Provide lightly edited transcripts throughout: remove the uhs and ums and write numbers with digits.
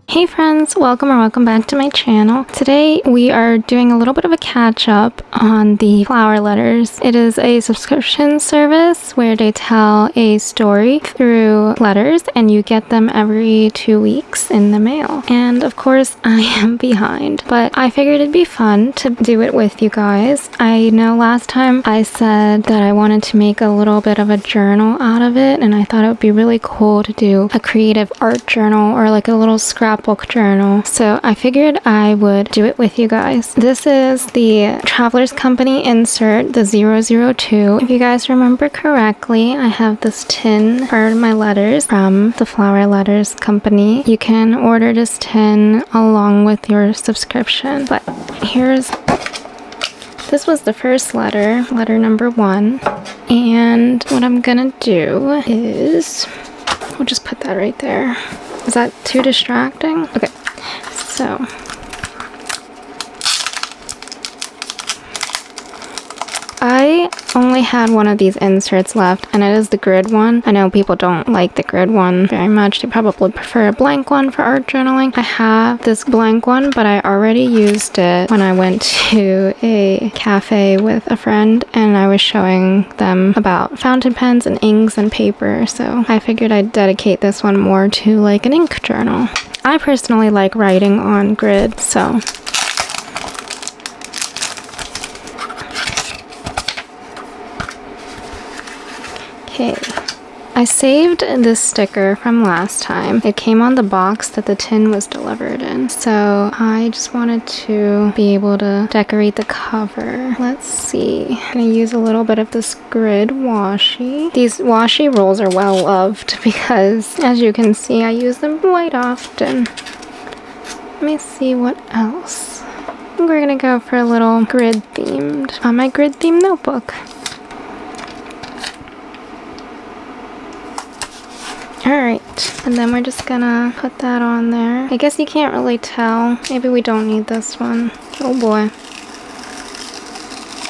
Hey friends, welcome back to my channel. Today we are doing a little bit of a catch up on the flower letters. It is a subscription service where they tell a story through letters and you get them every 2 weeks in the mail. And of course I am behind, but I figured it'd be fun to do it with you guys. I know last time I said that I wanted to make a little bit of a journal out of it, and I thought it would be really cool to do a creative art journal or like a little scrapbook journal. So I figured I would do it with you guys. This is the Traveler's Company insert, the 002. If you guys remember correctly, I have this tin for my letters from the Flower Letters Company. You can order this tin along with your subscription. But this was the first letter number 1. And what I'm gonna do is, we'll just put that right there. Is that too distracting? Okay, so I only had one of these inserts left, and it is the grid one. I know people don't like the grid one very much. They probably prefer a blank one for art journaling. I have this blank one, but I already used it when I went to a cafe with a friend and I was showing them about fountain pens and inks and paper. So I figured I'd dedicate this one more to like an ink journal. I personally like writing on grid, so okay, I saved this sticker from last time. It came on the box that the tin was delivered in, so I just wanted to be able to decorate the cover. Let's see. I'm gonna use a little bit of this grid washi. These washi rolls are well loved because, as you can see, I use them quite often. Let me see what else. I think we're gonna go for a little grid themed on my grid themed notebook. Alright, and then we're just gonna put that on there. I guess you can't really tell. Maybe we don't need this one. Oh boy.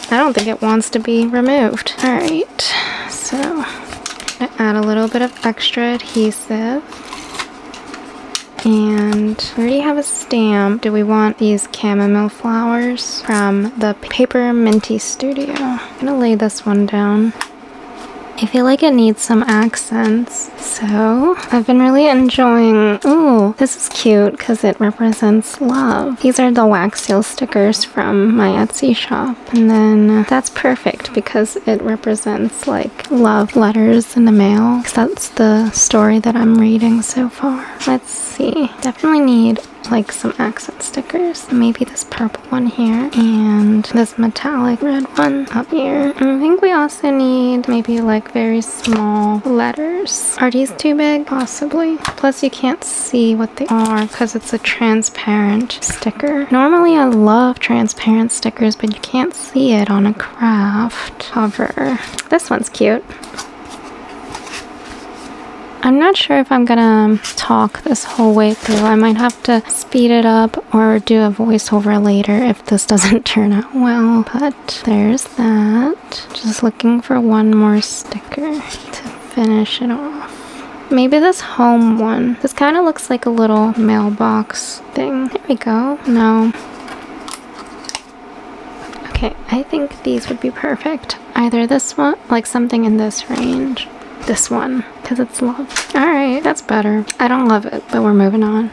I don't think it wants to be removed. Alright, so I'm gonna add a little bit of extra adhesive. And we already have a stamp. Do we want these chamomile flowers from the Paper Minty Studio? I'm gonna lay this one down. I feel like it needs some accents, so I've been really enjoying. Ooh, this is cute because it represents love. These are the wax seal stickers from my Etsy shop, and then that's perfect because it represents like love letters in the mail, because that's the story that I'm reading so far. Let's see, definitely need like some accent stickers. Maybe this purple one here and this metallic red one up here. And I think we also need maybe like very small letters. Are these too big? Possibly. Plus you can't see what they are because it's a transparent sticker. Normally I love transparent stickers, but you can't see it on a craft cover. This one's cute. I'm not sure if I'm gonna talk this whole way through. I might have to speed it up or do a voiceover later if this doesn't turn out well. But there's that. Just looking for one more sticker to finish it off. Maybe this home one. This kind of looks like a little mailbox thing. There we go. No. Okay, I think these would be perfect. Either this one, like something in this range. This one, because it's love. Alright, that's better. I don't love it, but we're moving on.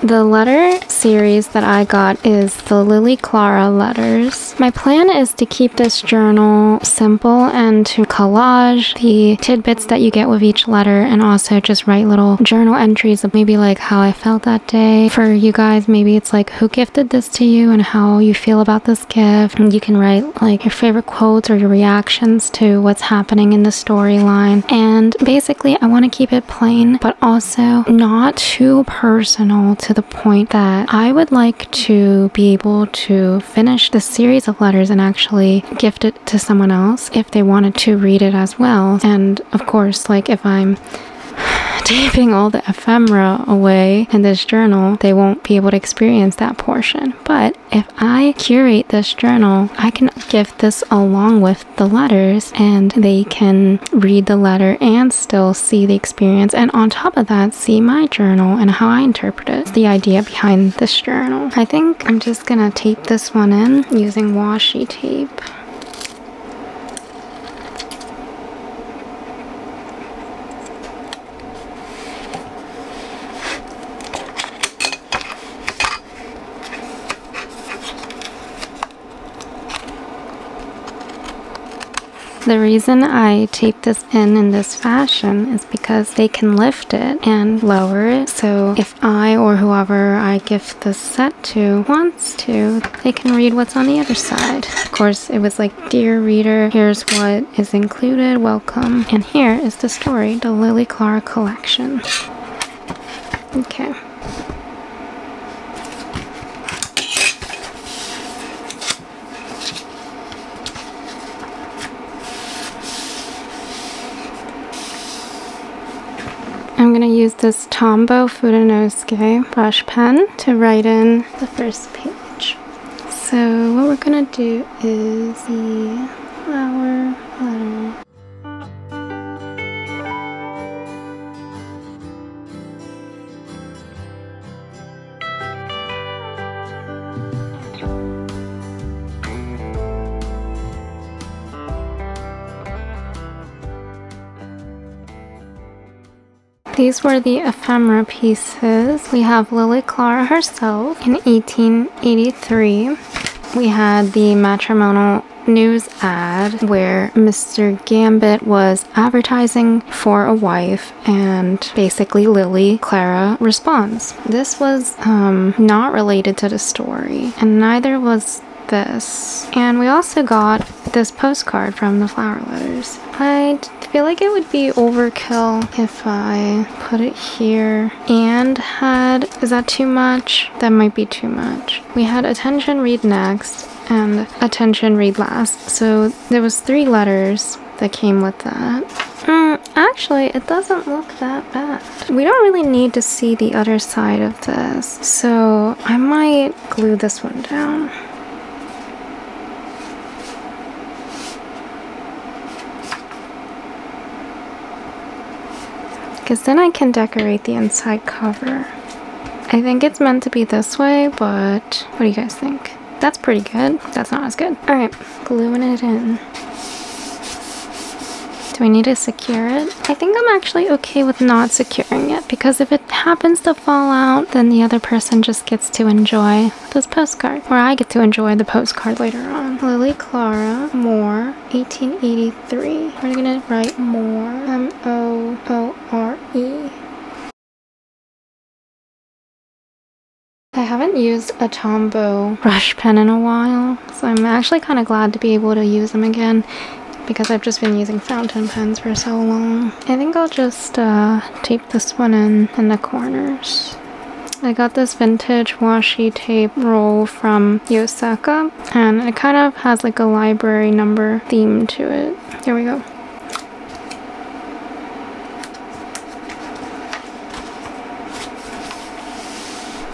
The letter series that I got is the Lily Clara letters. My plan is to keep this journal simple and to collage the tidbits that you get with each letter, and also just write little journal entries of maybe like how I felt that day. For you guys, maybe it's like who gifted this to you and how you feel about this gift. And you can write like your favorite quotes or your reactions to what's happening in the storyline. And basically I want to keep it plain, but also not too personal, to the point that I would like to be able to finish this series of letters and actually gift it to someone else if they wanted to read it as well. And of course, like if I'm taping all the ephemera away in this journal, they won't be able to experience that portion. But if I curate this journal, I can gift this along with the letters, and they can read the letter and still see the experience, and on top of that, see my journal and how I interpret it. It's the idea behind this journal. I think I'm just gonna tape this one in using washi tape. The reason I tape this in this fashion is because they can lift it and lower it. So if I or whoever I gift this set to wants to, they can read what's on the other side. Of course, it was like, dear reader, here's what is included, welcome. And here is the story, the Lily Clara collection. Okay. I'm going to use this Tombow Fudenosuke brush pen to write in the first page. So what we're going to do is the flower letter. These were the ephemera pieces. We have Lily Clara herself in 1883. We had the matrimonial news ad where Mr. Gambit was advertising for a wife, and basically Lily Clara responds. This was not related to the story, and neither was this. And we also got this postcard from the flower letters. I feel like it would be overkill if I put it here and had, is that too much? That might be too much. We had attention read next and attention read last. So there was 3 letters that came with that. Actually, it doesn't look that bad. We don't really need to see the other side of this, so I might glue this one down. Because then I can decorate the inside cover. I think it's meant to be this way, but what do you guys think? That's pretty good. That's not as good. Alright, gluing it in. Do we need to secure it? I think I'm actually okay with not securing it, because if it happens to fall out, then the other person just gets to enjoy this postcard. Or I get to enjoy the postcard later on. Lily Clara, Moore, 1883. We're gonna write Moore, M-O-O-R-E. I haven't used a Tombow brush pen in a while, so I'm actually kind of glad to be able to use them again, because I've just been using fountain pens for so long. I think I'll just tape this one in the corners. I got this vintage washi tape roll from Yosaka, and it kind of has like a library number theme to it. Here we go.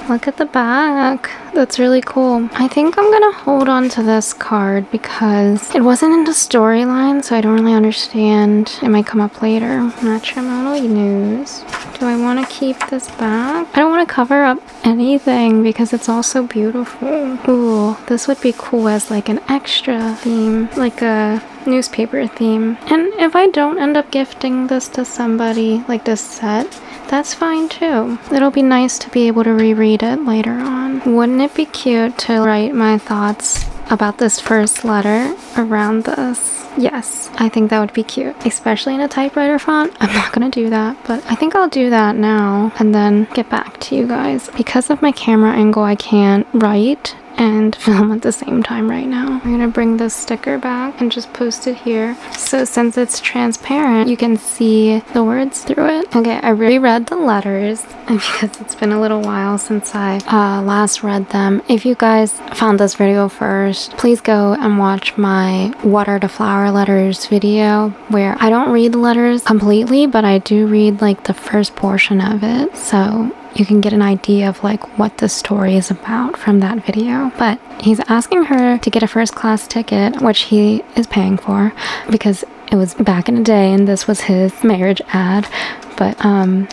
Look at the back. That's really cool. I think I'm gonna hold on to this card because it wasn't in the storyline, so I don't really understand. It might come up later. Matrimonial news. Do I want to keep this back? I don't want to cover up anything because it's all so beautiful. Ooh, this would be cool as like an extra theme, like a newspaper theme. And if I don't end up gifting this to somebody, like this set, that's fine too. It'll be nice to be able to reread it later on. Wouldn't it be cute to write my thoughts about this first letter around this? Yes, I think that would be cute, especially in a typewriter font. I'm not gonna do that, but I think I'll do that now and then get back to you guys. Because of my camera angle, I can't write and film at the same time right now. I'm gonna bring this sticker back and just post it here. So since it's transparent, you can see the words through it. Okay, I reread the letters because it's been a little while since I last read them. If you guys found this video first, please go and watch my What Are the Flower Letters video, where I don't read the letters completely, but I do read like the first portion of it, so you can get an idea of like what the story is about from that video. But he's asking her to get a first class ticket, which he is paying for because it was back in the day and this was his marriage ad. But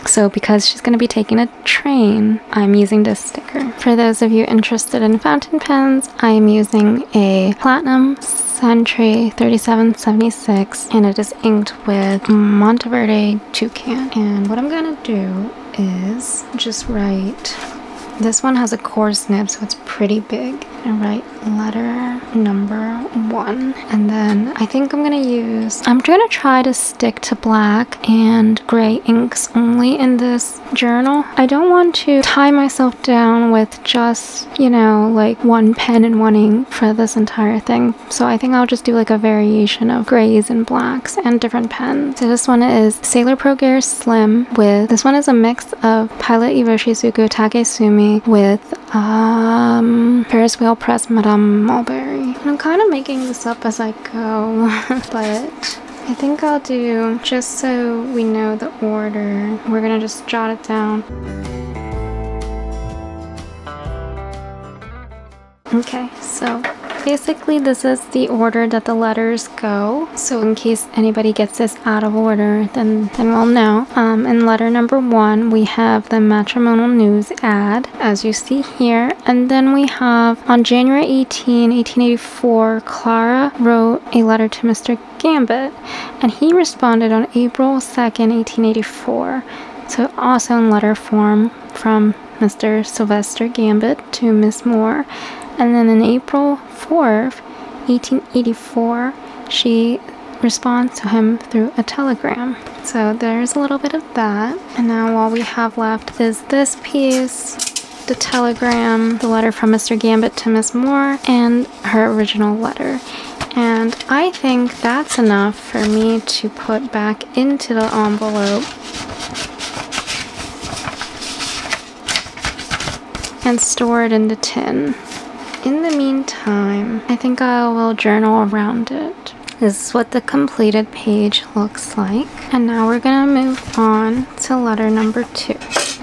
so because she's going to be taking a train, I'm using this sticker. For those of you interested in fountain pens, I am using a Platinum Century 3776, and it is inked with Monteverde Toucan. And what I'm going to do is just write, this one has a coarse nib, so it's pretty big. And write letter number 1, and then I think I'm gonna try to stick to black and gray inks only in this journal. I don't want to tie myself down with just, you know, like one pen and one ink for this entire thing, so I think I'll just do like a variation of grays and blacks and different pens. So this one is Sailor Pro Gear Slim with, this one is a mix of Pilot Evo Shizuku Takesumi with Ferris Wheel Press Madame Mulberry. And I'm kind of making this up as I go, but I think I'll do, just so we know the order, we're gonna just jot it down. Okay, so basically this is the order that the letters go, so in case anybody gets this out of order, then we'll know. In letter number 1 we have the matrimonial news ad, as you see here, and then we have on January 18, 1884, Clara wrote a letter to Mr. Gambit, and he responded on April 2nd, 1884. So also in letter form from Mr. Sylvester Gambit to Miss Moore. And then in April 4th, 1884, she responds to him through a telegram. So there's a little bit of that. And now all we have left is this piece, the telegram, the letter from Mr. Gambit to Miss Moore, and her original letter. And I think that's enough for me to put back into the envelope and store it in the tin. In the meantime, I think I will journal around it. This is what the completed page looks like. And now we're gonna move on to letter number 2.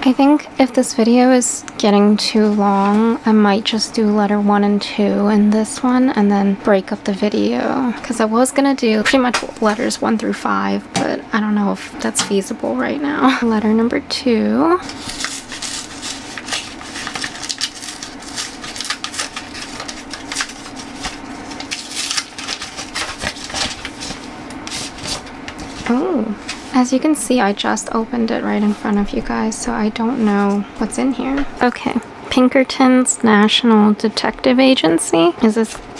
I think if this video is getting too long, I might just do letter 1 and 2 in this one and then break up the video. Because I was gonna do pretty much letters 1 through 5, but I don't know if that's feasible right now. Letter number 2. Oh, as you can see, I just opened it right in front of you guys, so I don't know what's in here. Okay, Pinkerton's National Detective Agency.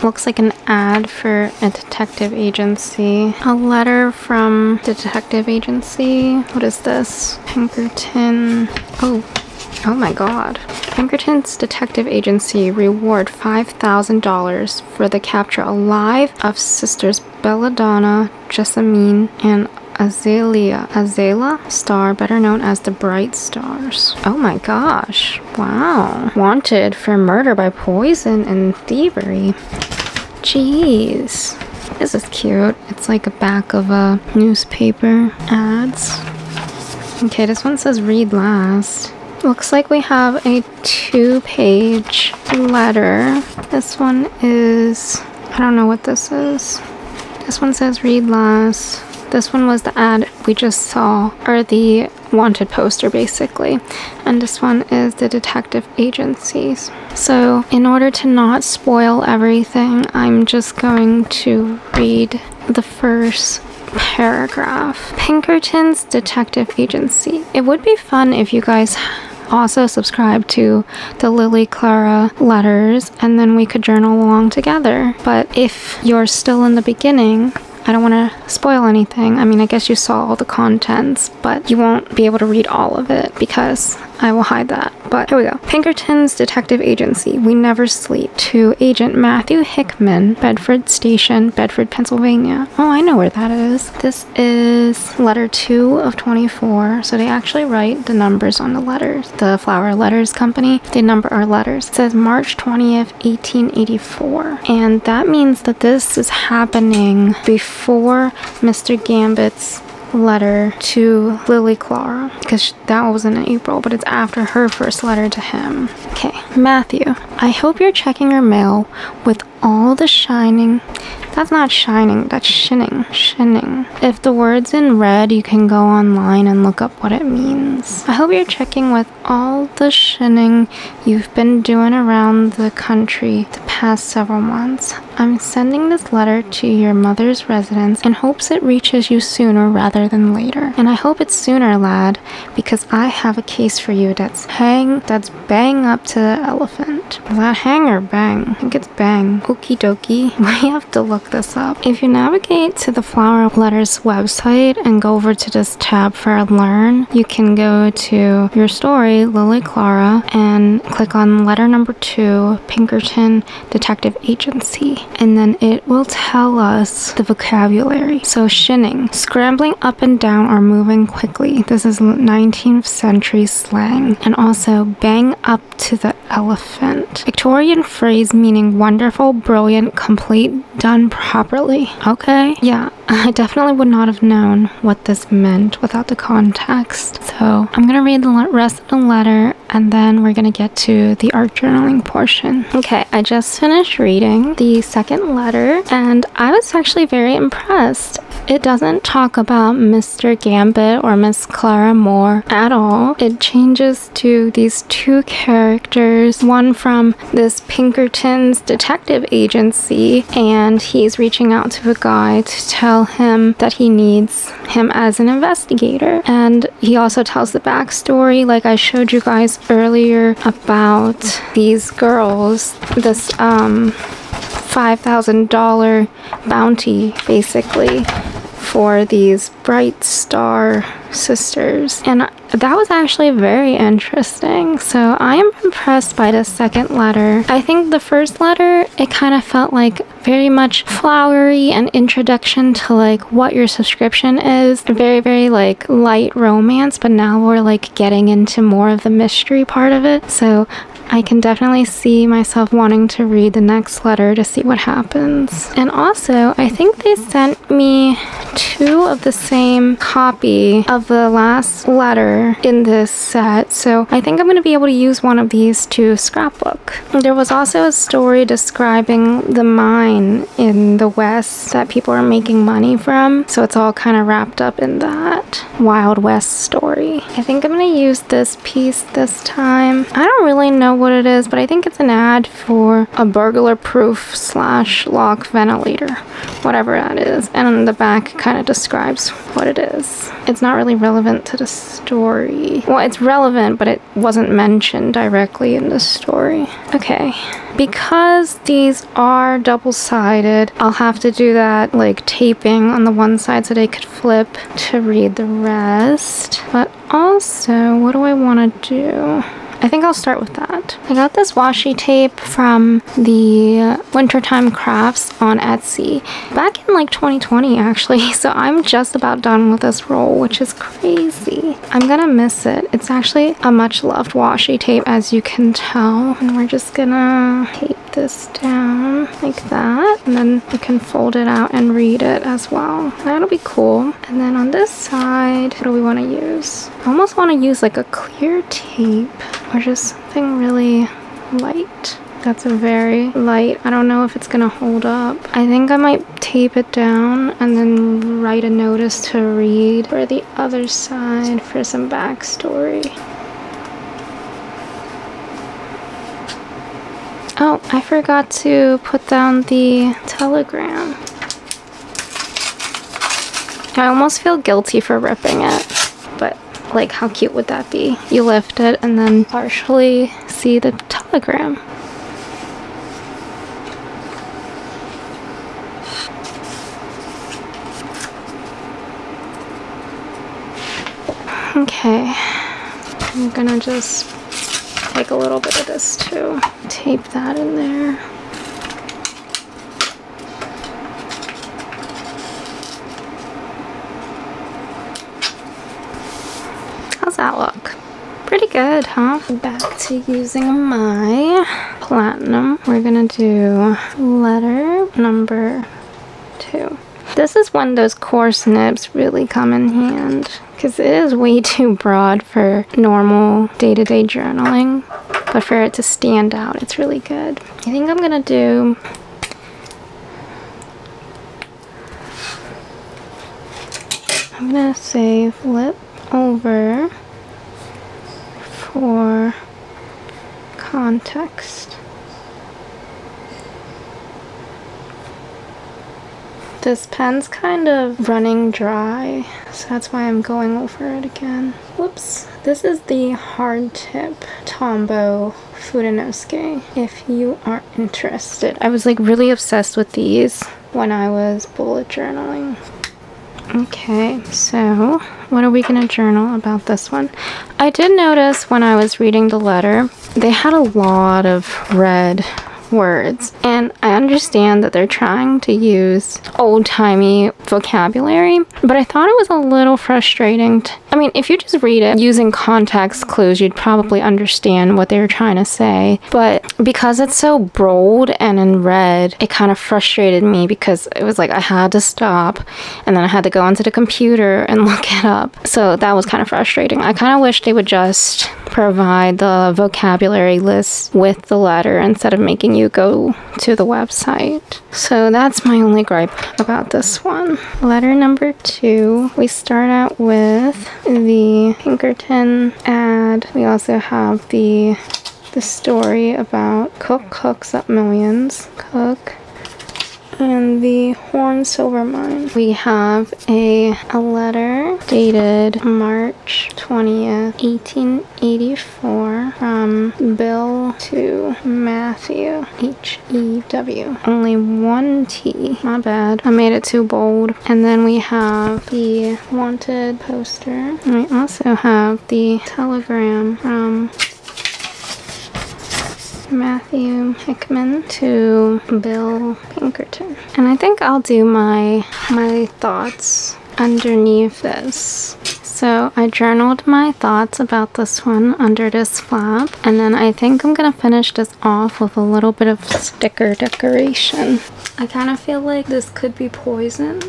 Looks like an ad for a detective agency. A letter from the detective agency. What is this? Pinkerton. Oh my god. Pinkerton's Detective Agency reward $5,000 for the capture alive of sisters Belladonna, Jessamine, and Azela Star, better known as the Bright Stars. Oh my gosh. Wow. Wanted for murder by poison and thievery. Jeez. This is cute. It's like a back of a newspaper ads. Okay, this one says read last. Looks like we have a 2-page letter. This one is, I don't know what this is. This one says read last. This one was the ad we just saw, or the wanted poster basically. And this one is the detective agencies. So in order to not spoil everything, I'm just going to read the first paragraph. Pinkerton's Detective Agency. It would be fun if you guys also subscribe to the Lily Clara letters, and then we could journal along together. But if you're still in the beginning, I don't want to spoil anything. I mean, I guess you saw all the contents, but you won't be able to read all of it because I will hide that. but here we go. Pinkerton's Detective Agency, We Never Sleep, to Agent Matthew Hickman, Bedford Station, Bedford, Pennsylvania. Oh, I know where that is. This is letter 2 of 24. So they actually write the numbers on the letters. The Flower Letters Company, they number our letters. It says March 20th, 1884. And that means that this is happening before Mr. Gambit's letter to Lily Clara, because that was in April, but it's after her first letter to him. Okay, Matthew, I hope you're checking your mail with all the shining. That's not shining, that's shinning. Shinning. If the word's in red, you can go online and look up what it means. I hope you're checking with all the shinning you've been doing around the country the past several months. I'm sending this letter to your mother's residence in hopes it reaches you sooner rather than later. And I hope it's sooner, lad, because I have a case for you that's bang up to the elephant. Is that hang or bang? I think it's bang. Okie dokie. We have to look this up. If you navigate to the Flower Letters website and go over to this tab for Learn, you can go to your story, Lily Clara, and click on letter number 2, Pinkerton Detective Agency, and then it will tell us the vocabulary. So shinning, scrambling up and down or moving quickly. This is 19th century slang. And also bang up to the elephant. Victorian phrase meaning wonderful, brilliant, complete, done properly. Okay, yeah, I definitely would not have known what this meant without the context. So I'm gonna read the rest of the letter and then we're gonna get to the art journaling portion. Okay, I just finished reading the second letter and I was actually very impressed. It doesn't talk about Mr. Gambit or Miss Clara Moore at all. It changes to these two characters, one from this Pinkerton's detective agency, and he's reaching out to a guy to tell him that he needs him as an investigator. And he also tells the backstory, like I showed you guys earlier, about these girls, this $5,000 bounty basically for these Bright Star sisters, and that was actually very interesting. So I am impressed by the second letter. I think the first letter, it kind of felt like very much flowery and introduction to like what your subscription is, very like light romance, but now we're like getting into more of the mystery part of it. So I can definitely see myself wanting to read the next letter to see what happens. And also, I think they sent me 2 of the same copy of the last letter in this set, so I think I'm going to be able to use one of these to scrapbook. There was also a story describing the mine in the West that people are making money from, so it's all kind of wrapped up in that Wild West story. I think I'm going to use this piece this time. I don't really know what it is, but I think it's an ad for a burglar-proof / lock ventilator, whatever that is, and the back kind of describes what it is. It's not really relevant to the story. Well, it's relevant, but it wasn't mentioned directly in the story. Okay, because these are double-sided, I'll have to do that like taping on the one side so they could flip to read the rest. But also, what do I want to do? I think I'll start with that. I got this washi tape from the Wintertime Crafts on Etsy back in like 2020 actually, so I'm just about done with this roll, which is crazy. I'm gonna miss it. It's actually a much loved washi tape, as you can tell, and we're just gonna tape this down like that, and then you can fold it out and read it as well. That'll be cool. And then on this side, what do we want to use? I almost want to use like a clear tape or just something really light. That's a very light. I don't know if it's gonna hold up. I think I might tape it down and then write a notice to read for the other side for some backstory. Oh, I forgot to put down the telegram. I almost feel guilty for ripping it, but like how cute would that be? You lift it and then partially see the telegram. Okay, I'm gonna just take a little bit of this too. Tape that in there. How's that look? Pretty good, huh? Back to using my platinum. We're gonna do letter number 2. This is when those coarse nibs really come in hand, because it is way too broad for normal day-to-day journaling, but for it to stand out, it's really good. I think I'm gonna do say flip over for context. This pen's kind of running dry, so that's why I'm going over it again. Whoops. This is the hard tip Tombow Fudenosuke, if you are interested. I was like really obsessed with these when I was bullet journaling. Okay, so what are we gonna journal about this one? I did notice when I was reading the letter, they had a lot of red words, and I understand that they're trying to use old-timey vocabulary, but I thought it was a little frustrating. I mean, if you just read it using context clues, you'd probably understand what they were trying to say, but because it's so bold and in red, it kind of frustrated me because it was like I had to stop and then I had to go onto the computer and look it up, so that was kind of frustrating. I kind of wish they would just provide the vocabulary list with the letter instead of making you go to the website. So that's my only gripe about this one. Letter number 2, we start out with the Pinkerton ad. We also have the story about Cook hooks up millions. Cook. And the Horn Silver Mine. We have a letter dated March 20th, 1884 from Bill to Matthew, H-E-W. Only one T. My bad. I made it too bold. And then we have the wanted poster. And we also have the telegram from Matthew Hickman to Bill Pinkerton. And I think I'll do my thoughts underneath this. So I journaled my thoughts about this one under this flap, and then I think I'm gonna finish this off with a little bit of sticker decoration. I kind of feel like this could be poison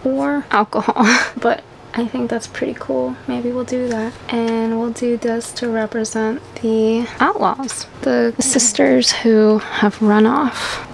or alcohol, but I think that's pretty cool. Maybe we'll do that. And we'll do this to represent the outlaws, the sisters who have run off.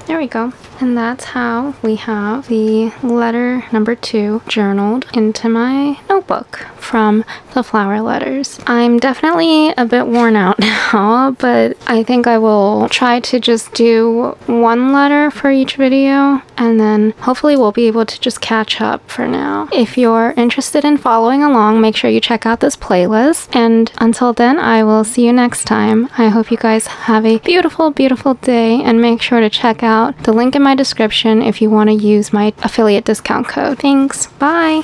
There we go. And that's how we have the letter number 2 journaled into my notebook from the flower letters. I'm definitely a bit worn out now, but I think I will try to just do one letter for each video, and then hopefully we'll be able to just catch up for now. If you're interested in following along, make sure you check out this playlist, and until then, I will see you next time. I hope you guys have a beautiful, beautiful day, and make sure to check out the link in my description if you want to use my affiliate discount code. Thanks. Bye.